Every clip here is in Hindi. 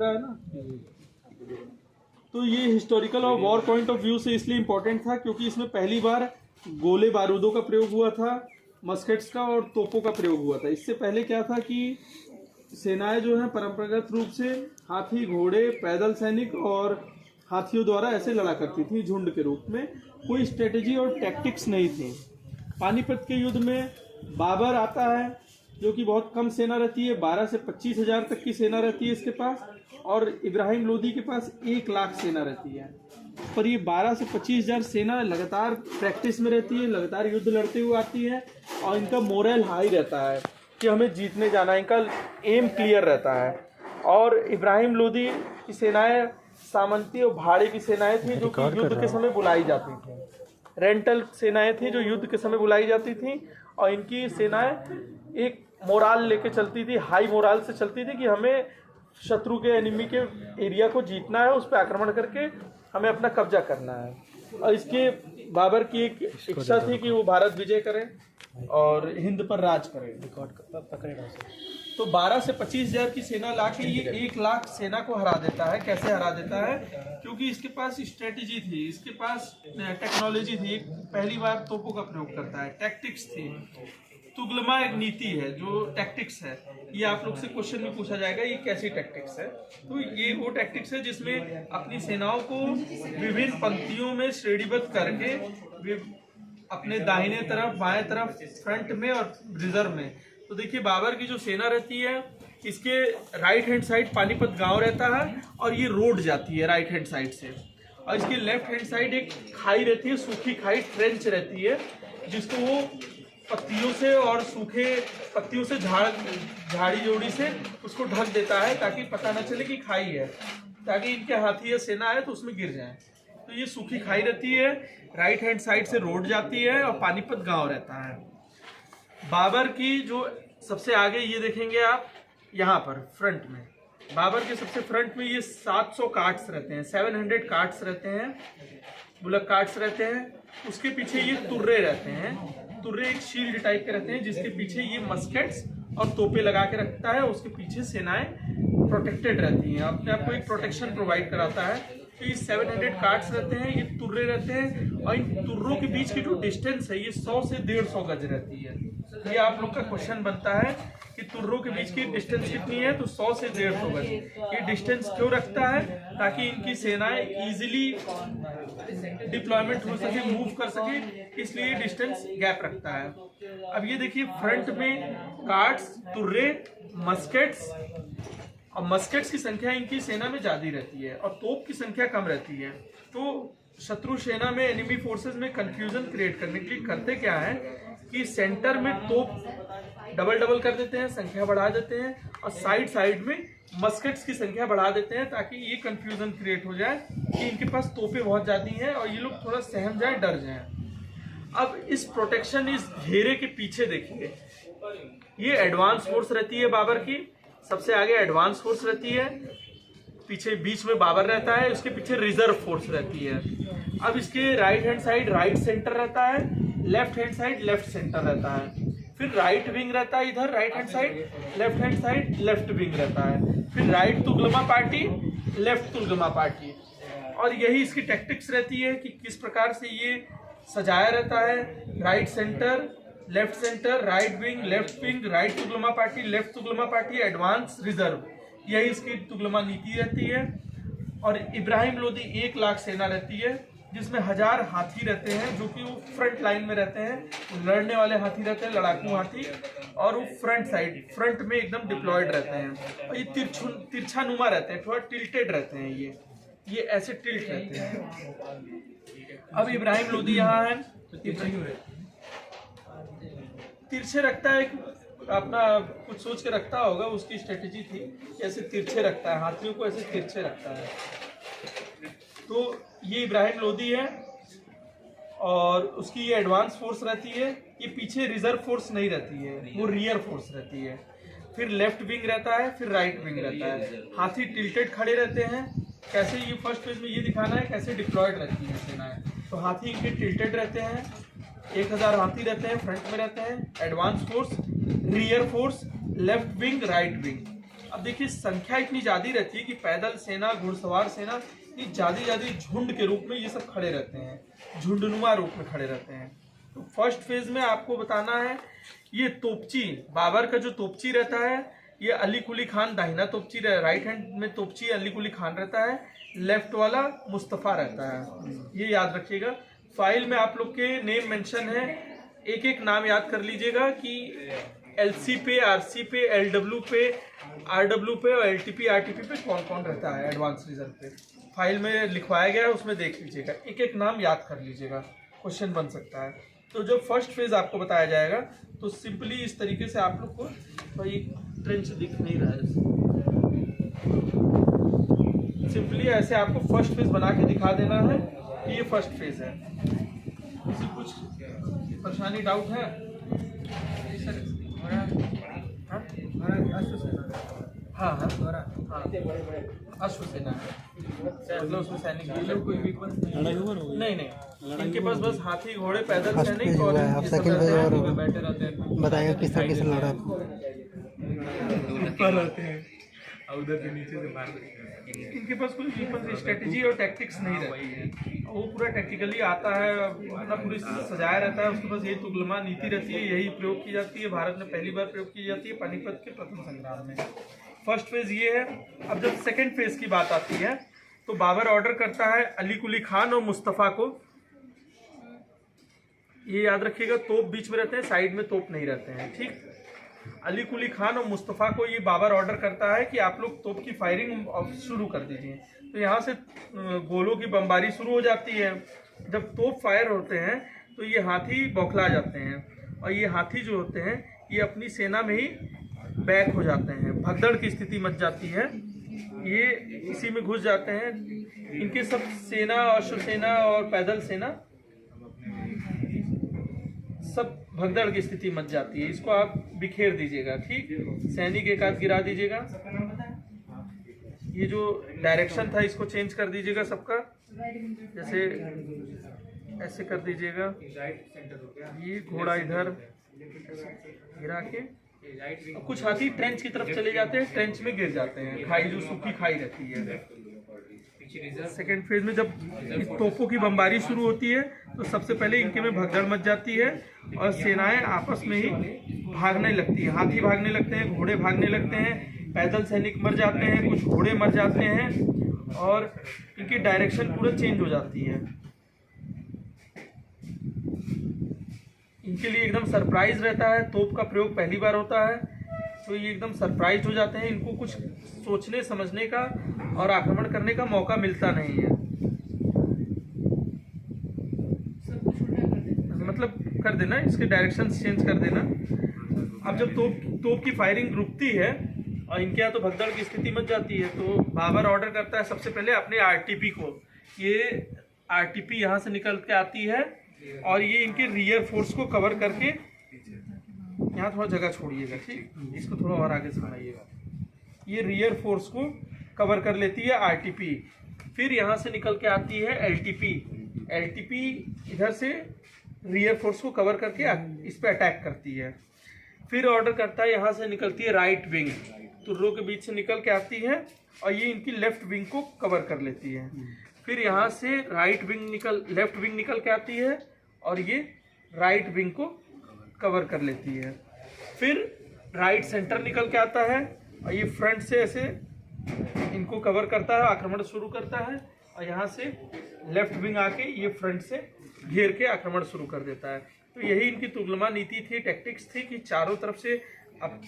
रहा है ना। तो ये हिस्टोरिकल और वॉर पॉइंट ऑफ व्यू से इसलिए इम्पोर्टेंट था क्योंकि इसमें पहली बार गोले बारूदों का प्रयोग हुआ था, मस्केट्स का और तोपों का प्रयोग हुआ था। इससे पहले क्या था कि सेनाएं जो हैं परंपरागत रूप से हाथी, घोड़े, पैदल सैनिक और हाथियों द्वारा ऐसे लड़ा करती थी झुंड के रूप में। कोई स्ट्रेटेजी और टैक्टिक्स नहीं थी। पानीपत के युद्ध में बाबर आता है जो कि बहुत कम सेना रहती है, 12 से 25 हजार तक की सेना रहती है इसके पास, और इब्राहिम लोदी के पास 1 लाख सेना रहती है। पर ये 12 से 25 हजार सेना लगातार प्रैक्टिस में रहती है, लगातार युद्ध लड़ते हुए आती है और इनका मोरल हाई रहता है कि हमें जीतने जाना है, इनका एम क्लियर रहता है। और इब्राहिम लोदी की सेनाएं सामंती और भाड़े की सेनाएं थी जो कि युद्ध के समय बुलाई जाती थी। रेंटल सेनाएं थी जो युद्ध के समय बुलाई जाती थी, और इनकी सेनाएं एक मोराल लेके चलती थी, हाई मोराल से चलती थी कि हमें शत्रु के एनिमी के एरिया को जीतना है, उस पर आक्रमण करके हमें अपना कब्जा करना है। और इसके बाबर की एक इच्छा थी कि वो भारत विजय करें और हिंद पर राज करें। तो 12 से 25 हजार की सेना लाके ये 1 लाख सेना को हरा देता है। कैसे हरा देता है? क्योंकि इसके पास स्ट्रेटेजी थी, इसके पास टेक्नोलॉजी थी। पहली बार तोपों का प्रयोग करता है, टैक्टिक्स थी। तुगलमा एक नीति है जो टैक्टिक्स है। ये आप लोग से क्वेश्चन में पूछा जाएगा ये कैसी टैक्टिक्स है। तो ये वो टैक्टिक्स है जिसमें अपनी सेनाओं को विभिन्न पंक्तियों में श्रेणीबद्ध करके अपने दाहिने तरफ, बाएं तरफ, फ्रंट में और रिजर्व में। तो देखिए बाबर की जो सेना रहती है इसके राइट हैंड साइड पानीपत गांव रहता है और ये रोड जाती है राइट हैंड साइड से, और इसके लेफ्ट हैंड साइड एक खाई रहती है, सूखी खाई, ट्रेंच रहती है, जिसको वो पत्तियों से और सूखे पत्तियों से झाड़ी जोड़ी से उसको ढक देता है ताकि पता न चले कि खाई है, ताकि इनके हाथी या सेना है तो उसमें गिर जाए। तो ये सूखी खाई रहती है, राइट हैंड साइड से रोड जाती है और पानीपत गांव रहता है। बाबर की जो सबसे आगे ये देखेंगे आप यहाँ पर फ्रंट में, बाबर के सबसे फ्रंट में ये 700 कार्ट्स रहते हैं, 700 कार्ट्स रहते हैं, बुलक कार्ट्स रहते हैं। उसके पीछे ये तुर्रे रहते हैं। तुर्रे एक शील्ड टाइप के रहते हैं जिसके पीछे ये मस्केट्स और तोपे लगा के रखता है। उसके पीछे सेनाएं प्रोटेक्टेड रहती हैं, अपने आप को एक प्रोटेक्शन प्रोवाइड कराता है। तो ये 700 कार्ड्स रहते हैं, ये तुर्रे रहते हैं, और इन तुर्रों के बीच की जो डिस्टेंस है ये 100 से 150 गज रहती है। ये आप लोग का क्वेश्चन बनता है कि तुर्रों के बीच की डिस्टेंस कितनी है, तो 100 से 150 गज। ये डिस्टेंस क्यों रखता है? ताकि इनकी सेनाएं इजीली डिप्लॉयमेंट हो सके, मूव कर सके, इसलिए डिस्टेंस गैप रखता है। अब ये देखिए फ्रंट में कार्ड्स, तुर्रे, मस्केट्स, और मस्केट्स की संख्या इनकी सेना में ज्यादा रहती है और तोप की संख्या कम रहती है। तो शत्रु सेना में, एनिमी फोर्सेस में कंफ्यूजन क्रिएट करने के लिए करते क्या है कि सेंटर में तोप डबल कर देते हैं, संख्या बढ़ा देते हैं, और साइड में मस्केट्स की संख्या बढ़ा देते हैं ताकि ये कंफ्यूजन क्रिएट हो जाए कि इनके पास तोपें बहुत ज्यादा हैं और ये लोग थोड़ा सहम जाए, डर जाए। अब इस प्रोटेक्शन, इस घेरे के पीछे देखिए, ये एडवांस फोर्स रहती है बाबर की, सबसे आगे एडवांस फोर्स रहती है, पीछे बीच में बाबर रहता है, उसके पीछे रिजर्व फोर्स रहती है। अब इसके right hand side right centre रहता है, left hand side left centre रहता है, फिर राइट विंग रहता है इधर right hand side, left hand side left wing रहता है, फिर राइट तुगलमा पार्टी, लेफ्ट तुगलमा पार्टी। और यही इसकी टैक्टिक्स रहती है कि किस प्रकार से ये सजाया रहता है, right centre, left centre, right wing, left wing, right तुगलमा पार्टी, लेफ्ट तुगलमा पार्टी, एडवांस, रिजर्व। यही इसकी तुगलमा नीति रहती है। और इब्राहिम लोदी 1 लाख सेना रहती है जिसमें 1000 हाथी रहते हैं जो कि वो फ्रंट लाइन में रहते हैं, लड़ने वाले हाथी रहते हैं, लड़ाकू हाथी, और वो फ्रंट में एकदम डिप्लॉयड रहते हैं। और ये तिरछा नुमा रहते हैं, थोड़ा टिल्टेड रहते हैं, ये ऐसे टिल्ट रहते हैं। अब इब्राहिम लोदी यहाँ है, तिरछे रखता है, अपना कुछ सोच के रखता होगा, उसकी स्ट्रेटेजी थी, ऐसे तिरछे रखता है, हाथियों को ऐसे तिरछे रखता है। तो ये इब्राहिम लोदी है और उसकी ये एडवांस फोर्स रहती है। ये पीछे रिजर्व फोर्स नहीं रहती है, वो रियर फोर्स रहती है। फिर लेफ्ट विंग रहता है, फिर राइट विंग रहता है। हाथी टिल्टेड खड़े रहते हैं। कैसे, ये फर्स्ट पेज में ये दिखाना है कैसे डिप्लॉयड रहती है सेनाएं। तो हाथी इनके टिल्टेड रहते हैं, 1000 हाथी रहते हैं, फ्रंट में रहते हैं, advance force, rear force, left wing, right wing. अब देखिए संख्या इतनी ज्यादा रहती है कि पैदल सेना, घुड़सवार सेना, ये ज्यादा झुंड के रूप में ये सब खड़े रहते हैं, झुंडनुमा रूप में खड़े रहते हैं। तो फर्स्ट फेज में आपको बताना है, ये तोपची, बाबर का जो तोपची रहता है, ये अली कुली खान दाहिना तोपची, राइट हैंड में तोपची अली कुली खान रहता है, लेफ्ट वाला मुस्तफ़ा रहता है, ये याद रखिएगा। फाइल में आप लोग के नेम मेंशन है, एक एक नाम याद कर लीजिएगा कि एलसी पे, आरसी पे, एलडब्ल्यू पे, आरडब्ल्यू पे और एलटीपी, आरटीपी पे कौन कौन रहता है एडवांस रिजर्व पे। फाइल में लिखवाया गया है, उसमें देख लीजिएगा, एक एक नाम याद कर लीजिएगा, क्वेश्चन बन सकता है। तो जब फर्स्ट फेज आपको बताया जाएगा तो सिंपली इस तरीके से आप लोग को, भाई ट्रेंच दिख नहीं रहा है, सिंपली ऐसे आपको फर्स्ट फेज बना के दिखा देना है कि ये फर्स्ट फेज है। किसी कुछ परेशानी, डाउट है? हाँ हाँ हाँ, अश्वसेना है, मतलब उसमें सैनिक नहीं, इनके पास बस हाथी घोड़े पैदल सैनिक और बैठे रहते हैं। बताइए किस तरीके से लड़ा रहते हैं और उधर के नीचे से मार देते हैं। इनके पास कोई वेपन स्ट्रेटेजी और टैक्टिक्स नहीं रहती है, वो पूरा टैक्टिकली आता है, अपना पूरी सजाया रहता है, उसके पास यही तुगलमा नीति रहती है, यही प्रयोग की जाती है, भारत में पहली बार प्रयोग की जाती है पानीपत के प्रथम संग्राम में। फर्स्ट फेज ये है। अब जब सेकेंड फेज की बात आती है तो बाबर ऑर्डर करता है अली कुली खान और मुस्तफ़ा को, ये याद रखिएगा, तोप बीच में रहते हैं, साइड में तोप नहीं रहते हैं, ठीक। अली कुली खान और मुस्तफ़ा को ये बाबर ऑर्डर करता है कि आप लोग तोप की फायरिंग शुरू कर दीजिए। तो यहाँ से गोलों की बमबारी शुरू हो जाती है। जब तोप फायर होते हैं तो ये हाथी बौखला जाते हैं, और ये हाथी जो होते हैं ये अपनी सेना में ही बैक हो जाते हैं, भगदड़ की स्थिति मच जाती है, ये इसी में घुस जाते हैं। इनके सब सेना, अश्वसेना और पैदल सेना सब भगदड़ की स्थिति मच जाती है। इसको आप बिखेर दीजिएगा, ठीक, सैनिक एक आध गिरा दीजिएगा। ये जो डायरेक्शन था इसको चेंज कर दीजिएगा सबका, जैसे ऐसे कर दीजिएगा, ये घोड़ा इधर गिरा के, कुछ हाथी ट्रेंच की तरफ चले जाते हैं, ट्रेंच में गिर जाते हैं, खाई जो सूखी खाई रहती है। सेकेंड फेज में जब तोपों की बमबारी शुरू होती है तो सबसे पहले इनके में भगदड़ मच जाती है और सेनाएं आपस में ही भागने लगती है, हाथी भागने लगते हैं, घोड़े भागने लगते हैं, पैदल सैनिक मर जाते हैं, कुछ घोड़े मर जाते हैं और इनकी डायरेक्शन पूरा चेंज हो जाती है। इनके लिए एकदम सरप्राइज रहता है, तोप का प्रयोग पहली बार होता है तो ये एकदम सरप्राइज हो जाते हैं, इनको कुछ सोचने समझने का और आक्रमण करने का मौका मिलता नहीं है, मतलब कर देना, इसके डायरेक्शन चेंज कर देना। अब जब तोप की फायरिंग रुकती है और इनके यहाँ तो भगदड़ की स्थिति मच जाती है तो बाबर ऑर्डर करता है सबसे पहले अपने आरटीपी को, ये आरटीपी यहाँ से निकल के आती है और ये इनके रियर फोर्स को कवर करके, यहाँ थोड़ा जगह छोड़िएगा, ठीक, इसको थोड़ा और आगे से बनाइएगा, ये रियर फोर्स को कवर कर लेती है आरटीपी। फिर यहाँ से निकल के आती है एलटीपी, एलटीपी इधर से रियर फोर्स को कवर करके इस पे अटैक करती है। फिर ऑर्डर करता है, यहाँ से निकलती है राइट विंग, तुर्रों के बीच से निकल के आती है और ये इनकी लेफ्ट विंग को कवर कर लेती है। फिर यहाँ से लेफ्ट विंग निकल के आती है और ये राइट विंग को कवर कर लेती है। फिर राइट सेंटर निकल के आता है और ये फ्रंट से ऐसे इनको कवर करता है, आक्रमण शुरू करता है और यहाँ से लेफ्ट विंग आके ये फ्रंट से घेर के आक्रमण शुरू कर देता है। तो यही इनकी तुगलमा नीति थी, टैक्टिक्स थी कि चारों तरफ से अब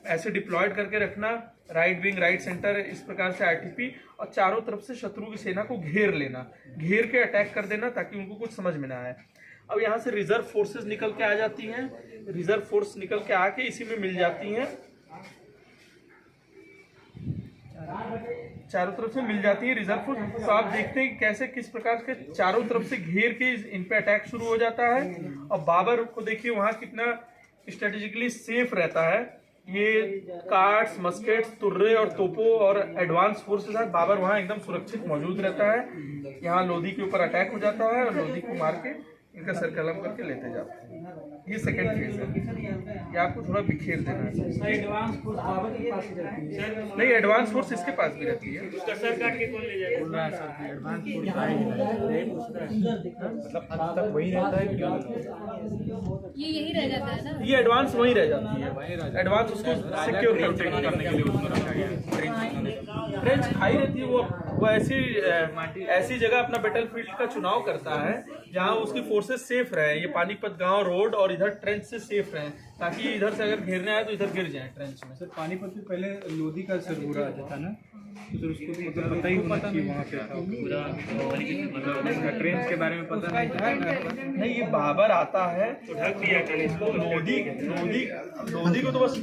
ऐसे डिप्लॉयड करके रखना, राइट विंग, राइट सेंटर, इस प्रकार से आरटीपी, और चारों तरफ से शत्रु की सेना को घेर लेना, घेर के अटैक कर देना ताकि उनको कुछ समझ में ना आए। अब यहाँ से रिजर्व फोर्सेस निकल के आ जाती हैं, रिजर्व फोर्स निकल के आके इसी में मिल जाती हैं, चारों तरफ से मिल जाती है रिजर्व फोर्स। तो आप देखते हैं कैसे किस प्रकार के चारों तरफ से घेर के इन पे अटैक शुरू हो जाता है। और बाबर को देखिए वहाँ कितना स्ट्रेटेजिकली सेफ रहता है, ये कार्ड्स, मस्केट्स, तुर्रे और तोपों और एडवांस फोर्स के साथ बाबर वहाँ एकदम सुरक्षित मौजूद रहता है। यहाँ लोधी के ऊपर अटैक हो जाता है और लोधी को मार के इनका सर्कल हम करके लेते जाते हैं। ये सेकंड फेज है, ये आपको थोड़ा बिखेर देना है। एडवांस फोर्स बाबा के पास ही रहती है। नहीं, एडवांस फोर्स इसके पास भी रहती है। उसका सर काट के कौन ले जाएगा? बोल रहा है सर कि एडवांस फोर्स मतलब अंत तक वही रहता है कि ये यही रह जाता है ना। ये एडवांस वहीं रह जाती है, एडवांस उसको सिक्योर करने के लिए उसको रखा गया है। ट्रेंच खाई रहती है, वो ऐसी जगह अपना बैटलफील्ड का चुनाव करता है जहां उसकी फोर्सेस सेफ रहे। ये पानीपत गांव रोड और इधर ट्रेंच से सेफ रहे, ताकि इधर से अगर घेरने आए तो इधर गिर जाए ट्रेंच में। सर पानीपत में पहले लोधी का सर बुरा आ जाता ना, तो सर उसको भी मतलब पता ही होना चाहिए वहाँ पे था पूरा, मतलब ट्रेन के बारे में पता नहीं था। नहीं, ये बाबर आता है तो ढक दिया लोधी को तो बस